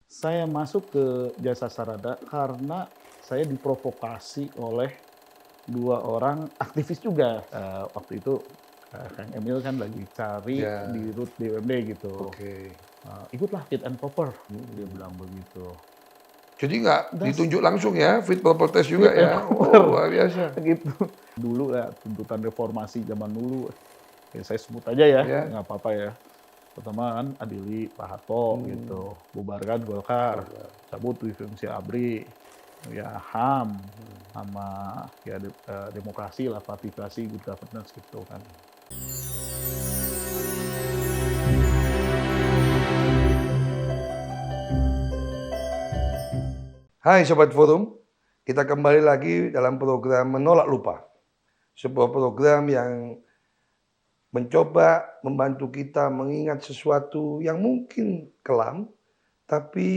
Saya masuk ke Jasa Sarada karena saya diprovokasi oleh 2 orang aktivis juga. Waktu itu, Kang Emil kan lagi cari Ya, di RUT BUMD gitu, oke. "Ikutlah fit and proper," dia Mhm. bilang begitu. Jadi nggak Das ditunjuk langsung ya, fit proper test juga fit and ya? Oh, proper, luar biasa. gitu. Dulu ya tuntutan reformasi zaman dulu, ya saya sebut aja ya, Ya, nggak apa-apa ya. Pertama kan adili Pak Harto mmm, gitu, bubarkan Golkar, proper, cabut fungsi ABRI, ya HAM, mhm. sama ya demokrasi lah, partisipasi, good governance gitu kan. Hai Sobat Forum, kita kembali lagi dalam program Menolak Lupa. Sebuah program yang mencoba membantu kita mengingat sesuatu yang mungkin kelam, tapi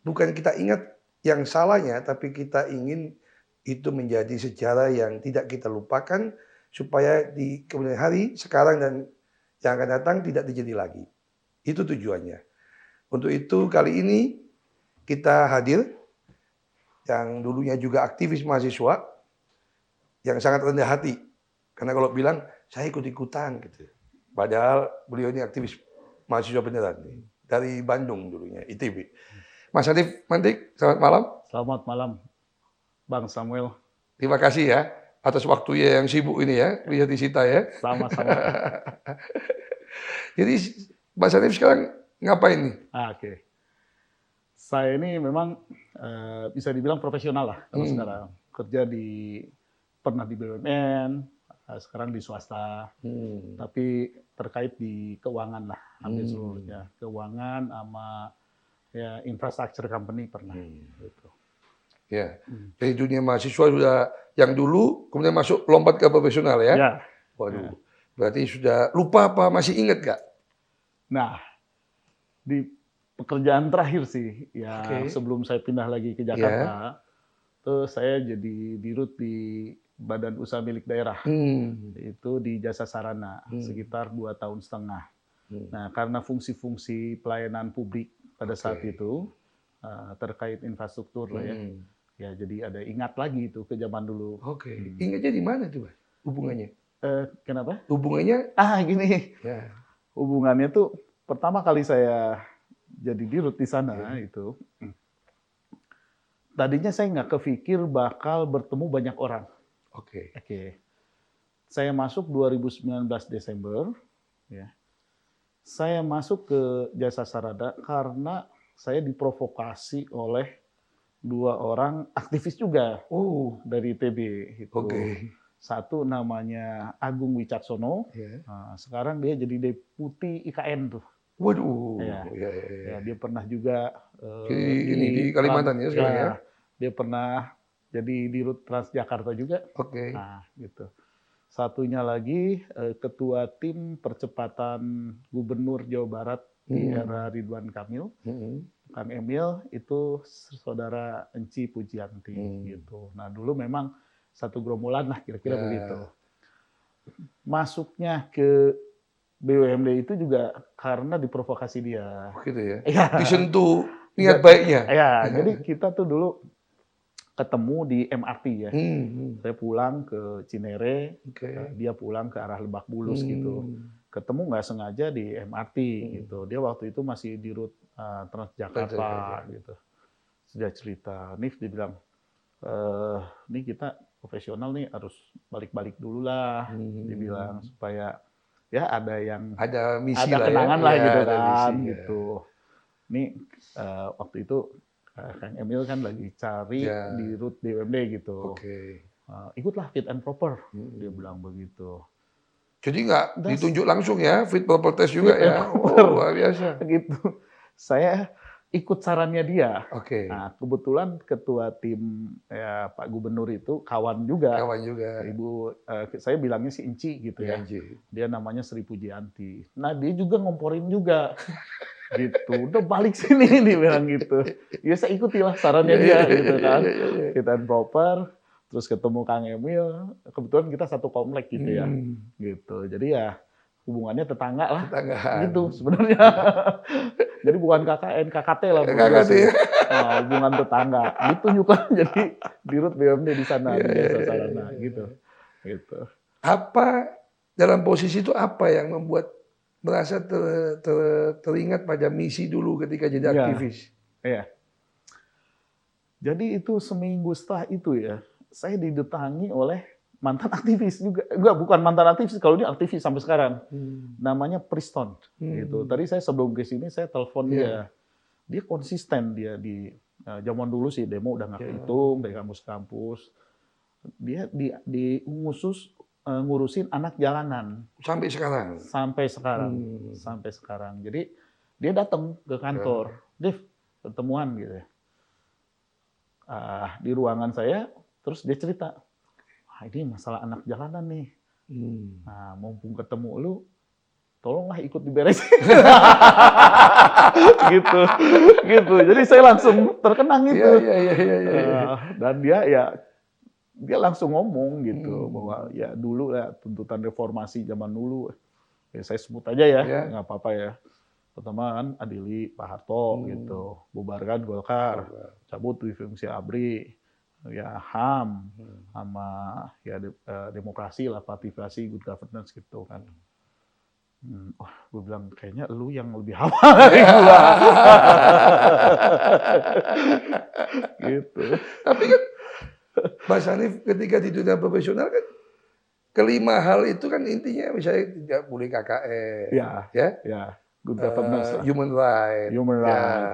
bukan kita ingat yang salahnya, tapi kita ingin itu menjadi sejarah yang tidak kita lupakan, supaya di kemudian hari, sekarang dan yang akan datang tidak terjadi lagi. Itu tujuannya. Untuk itu kali ini kita hadir yang dulunya juga aktivis mahasiswa yang sangat rendah hati. Karena kalau bilang saya ikut-ikutan gitu. Padahal beliau ini aktivis mahasiswa beneran nih. Dari Bandung dulunya, ITB. Mas Hanif Mantik, selamat malam. Selamat malam Bang Samuel, Terima kasih ya atas waktunya yang sibuk ini ya, bisa disita ya. sama-sama. Jadi Mas Hanif sekarang ngapain nih? Oke. Saya ini memang, bisa dibilang profesional lah kalau Hmm. sekarang. Kerja pernah di BUMN, sekarang di swasta, Hmm. tapi terkait di keuangan lah, hampir Hmm. seluruhnya. Keuangan sama ya infrastructure company pernah, Hmm. gitu. Ya, Mhm. dari dunia mahasiswa sudah yang dulu kemudian masuk lompat ke profesional ya? Ya, Waduh, heeh. berarti sudah lupa apa masih ingat Kak? Nah, di pekerjaan terakhir sih, yang Oke, sebelum saya pindah lagi ke ya. Jakarta, tuh saya jadi dirut di badan usaha milik daerah, Hmm. itu di Jasa Sarana, Hmm. sekitar 2 tahun setengah. Hmm. Nah, karena fungsi-fungsi pelayanan publik pada saat Oke. itu, terkait infrastruktur lah ya, Hmm. ya jadi ada ingat lagi itu ke zaman dulu. Oke, Hmm. ingatnya di mana tuh Mas, hubungannya? Kenapa? Hubungannya Gini, ya, hubungannya tuh pertama kali saya jadi dirut di sana ya, itu, tadinya saya nggak kepikir bakal bertemu banyak orang. oke. Oke, saya masuk 2019 Desember, ya. Saya masuk ke Jasa Sarada karena saya diprovokasi oleh 2 orang aktivis juga Oh, dari ITB oke. itu. Satu namanya Agung Wicaksono, Ya. sekarang dia jadi deputi IKN tuh. Ya, Waduh, ya ya ya ya. dia pernah juga, Jadi di ini di Kalimantan ya sekarang ya? ya, dia pernah jadi dirut Transjakarta juga. Oke. Nah, gitu. Satunya lagi, ketua tim percepatan Gubernur Jawa Barat di era Hmm. Ridwan Kamil, Mhm. Kang Emil, itu saudara Enci Pujianti, Hmm. gitu. Nah, dulu memang satu gerombolan lah, kira-kira begitu. Ya, Masuknya ke BUMD itu juga karena diprovokasi dia. oh gitu ya? Iya, Disentuh niat ja baiknya? ya, jadi kita tuh dulu ketemu di MRT ya. Hmm. Saya pulang ke Cinere, Oke. dia pulang ke arah Lebak Bulus gitu. Hmm. Ketemu nggak sengaja di MRT Mhm. gitu. Dia waktu itu masih di rut Transjakarta. Transjakarta gitu. Sudah cerita, Nif dibilang, "Nih kita profesional nih harus balik-balik dulu lah," dibilang, Hmm. "supaya ya Ada misi ada lah ya? kenangan lah Iya, gitu ada kan," misi, ya. gitu. Nih, waktu itu, Kang Emil kan lagi cari di Ya, rut BUMD gitu, oke. "Ikutlah fit and proper," dia Mhm. bilang begitu. Jadi nggak Das ditunjuk langsung ya, fit proper test juga fit and ya? Oh, proper, luar biasa. gitu. Saya ikut sarannya dia. Oke, Nah, kebetulan ketua tim, ya Pak Gubernur itu kawan juga. kawan juga, Saya bilangnya si Enci gitu ya. PNJ. Dia namanya Sri Pujianti. Nah, dia juga ngomporin juga, gitu. "Udah balik sini," dia bilang gitu. Ya saya ikutilah sarannya Iya iya dia iya gitu iya kan. iya iya iya. Fit and proper, terus ketemu Kang Emil, kebetulan kita satu komplek gitu ya, Mmm. gitu. Jadi ya hubungannya tetangga lah, Tetanggaan. gitu sebenarnya. Jadi bukan KKN, KKT lah KKT. hubungan tetangga. Ditunjuk lah jadi dirut BUMD di sana Iya, di iya, Jasa iya, Sarana iya. gitu. Gitu. Apa dalam posisi itu apa yang membuat merasa teringat pada misi dulu ketika jadi Iya. aktivis? Iya. Jadi itu seminggu setelah itu ya, saya didatangi oleh mantan aktivis juga. Enggak, bukan mantan aktivis, kalau dia aktivis sampai sekarang. Namanya Priston gitu. Tadi saya sebelum ke sini saya telepon dia. Dia konsisten dia di zaman dulu sih demo udah nggak kehitung dari kampus-kampus. Dia ngurusin anak jalanan Sampai sekarang. sampai sekarang. Sampai sekarang. Jadi dia datang ke kantor, Dev, ketemuan gitu ya. Di ruangan saya, terus dia cerita, ini masalah anak jalanan nih. Nah, mumpung ketemu lu, tolonglah ikut diberesin. gitu, gitu. Jadi saya langsung terkenang itu. Iya. Dan dia langsung ngomong gitu bahwa ya dulu ya tuntutan reformasi zaman dulu. Ya, saya sebut aja ya, nggak apa-apa ya. Pertama kan adili Pak Harto gitu, bubarkan Golkar, cabut di fungsi ABRI, ya HAM, sama ya demokrasi lah, partisipasi, good governance gitu kan. Gue bilang kayaknya lu yang lebih hafal dari gua. Gitu. Tapi kan Mas Hanif ketika di dunia profesional kan kelima hal itu kan intinya misalnya tidak boleh KKN, ya. Good governance lah. human right,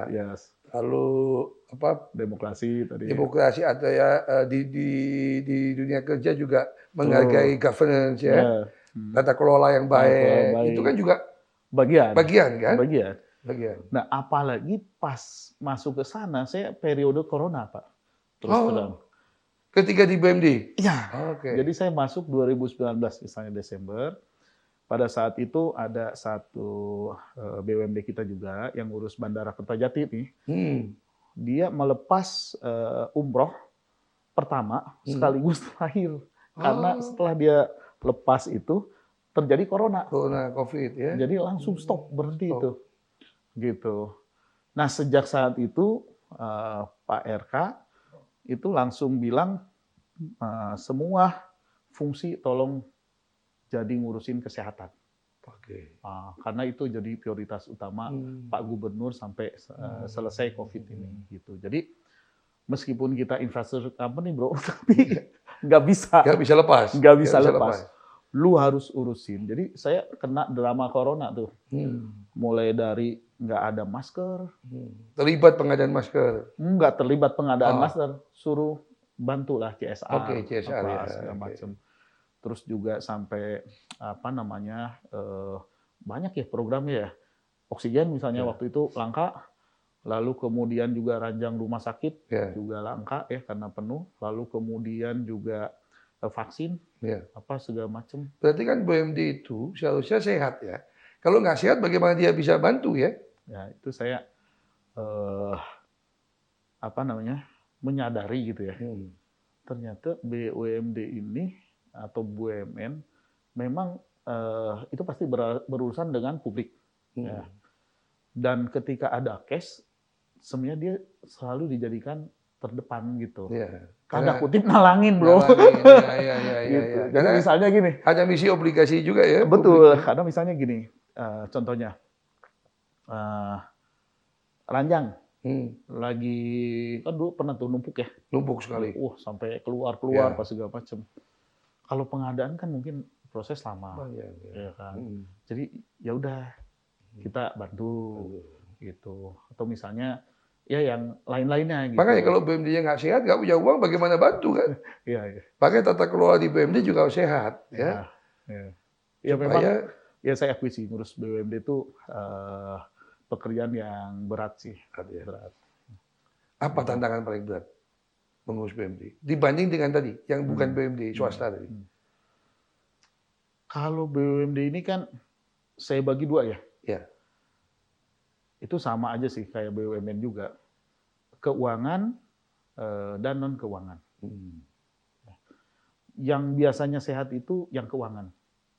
yes. Lalu apa? Demokrasi tadi. Demokrasi atau ya di dunia kerja juga menghargai governance ya. Tata kelola yang baik. Itu kan juga bagian kan? Bagian. Nah, apalagi pas masuk ke sana saya periode corona, Pak. Terus terang. Ketika di BUMD? Iya. Jadi saya masuk 2019 misalnya Desember. Pada saat itu ada satu BUMD kita juga yang ngurus Bandara Kertajati nih. Dia melepas umroh pertama sekaligus terakhir. Karena setelah dia lepas itu terjadi corona COVID ya. Jadi langsung stop, berhenti itu. Gitu. Nah, sejak saat itu Pak RK itu langsung bilang semua fungsi tolong jadi ngurusin kesehatan. Karena itu jadi prioritas utama Pak Gubernur sampai selesai COVID ini. Gitu. Jadi meskipun kita infrastruktur company bro, tapi nggak bisa lepas. Lu harus urusin. Jadi saya kena drama corona tuh. Mulai dari nggak ada masker. Terlibat pengadaan masker? Nggak terlibat pengadaan masker. Suruh bantulah CSR. CSR ya. Segala macam. Terus juga sampai banyak ya programnya ya. Oksigen misalnya waktu itu langka. Lalu kemudian juga ranjang rumah sakit juga langka ya karena penuh. Lalu kemudian juga vaksin segala macam. Berarti kan BUMD itu seharusnya sehat ya. Kalau nggak sehat bagaimana dia bisa bantu ya? Ya itu saya menyadari gitu ya. Ternyata BUMD ini atau BUMN memang itu pasti berurusan dengan publik. Ya. Dan ketika ada cash, sebenarnya dia selalu dijadikan terdepan gitu. Tanda kutip nalangin bro. Gitu. Jadi misalnya gini. Ada misi obligasi juga ya. Betul. Karena misalnya gini, contohnya ranjang. Lagi kan dulu pernah tuh numpuk ya. Numpuk sekali. Sampai keluar pas segala macam. Kalau pengadaan kan mungkin proses lama, ya kan. Jadi ya udah kita bantu gitu. Atau misalnya ya yang lain-lainnya. Gitu. Makanya kalau BUMD-nya nggak sehat, nggak punya uang, bagaimana bantu kan? Makanya tata kelola di BUMD juga harus sehat, ya. Ya memang ya saya akui sih ngurus BUMD itu pekerjaan yang berat sih. Berat. Apa tantangan paling berat mengurus BUMD dibanding dengan tadi yang bukan BUMD swasta tadi? Kalau BUMD ini kan saya bagi dua ya. Itu sama aja sih kayak BUMN juga. Keuangan dan non keuangan. Yang biasanya sehat itu yang keuangan.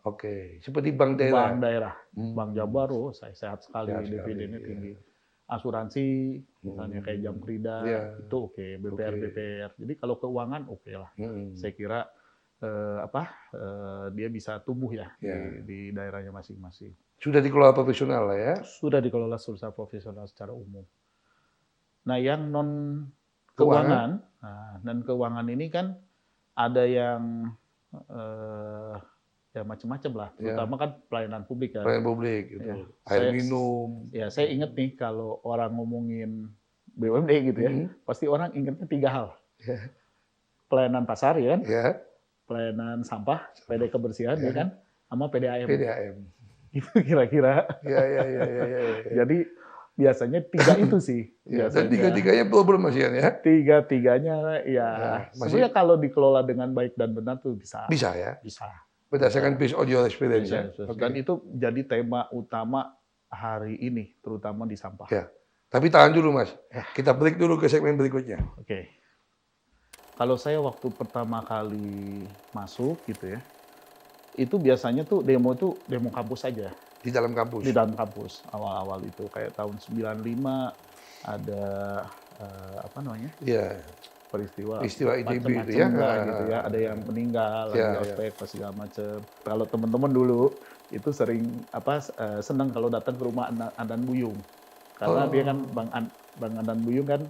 Oke, seperti bank daerah. Bank daerah. Hmm. Bank Jabar, saya sehat sekali, Sehat sekali, dividennya iya. tinggi. Asuransi, misalnya kayak Jamkrida, Iya. itu oke. BPR, Oke. BPR. Jadi kalau keuangan oke lah. Hmm. Saya kira dia bisa tumbuh ya Ya. di daerahnya masing-masing. Sudah dikelola profesional lah ya. Sudah dikelola secara profesional secara umum. Nah, yang non Keuangan? keuangan, dan keuangan ini kan ada yang ya macam-macam lah, Ya. terutama kan pelayanan publik kan. Pelayanan publik gitu. Ya, Air saya- minum. Ya, saya ingat nih kalau orang ngomongin BUMD gitu ya, pasti orang ingatnya 3 hal. Ya. Pelayanan pasar ya kan, Ya. pelayanan sampah, PD kebersihan ya kan, sama PDAM. PDAM. Itu kira-kira. Ya. Jadi biasanya 3 itu sih. Ya, Biasanya. dan tiga-tiganya problem Mas Ian ya. Tiga-tiganya Ya, masih- sebenarnya kalau dikelola dengan baik dan benar tuh bisa. Bisa ya. Bisa. Berdasarkan based on your experience ya. Bisa. Oke. Dan itu jadi tema utama hari ini, terutama di sampah. Ya. Tapi tahan dulu Mas. Kita break dulu ke segmen berikutnya. Oke. Kalau saya waktu pertama kali masuk gitu ya, itu biasanya tuh demo kampus aja. Di dalam kampus. Di dalam kampus awal-awal itu kayak tahun 95 ada Iya. peristiwa ITB itu macam-macam ya. lah gitu ya, ada yang meninggal, Ya, ada ospek segala macam. Kalau teman-teman dulu itu sering senang kalau datang ke rumah Andan Buyung, karena dia kan Bang Andan Buyung kan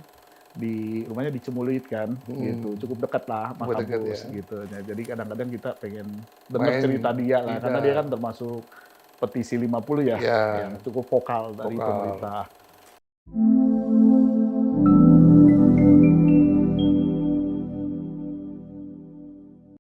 di rumahnya di Cemulit kan, gitu, cukup dekat lah sama Cukup dekat, kampus ya. gitu. Nah, jadi kadang-kadang kita pengen dengar Main cerita dia lah, tidak. karena dia kan termasuk petisi 50 ya, Ya. yang cukup vokal dari Vokal. pemerintah.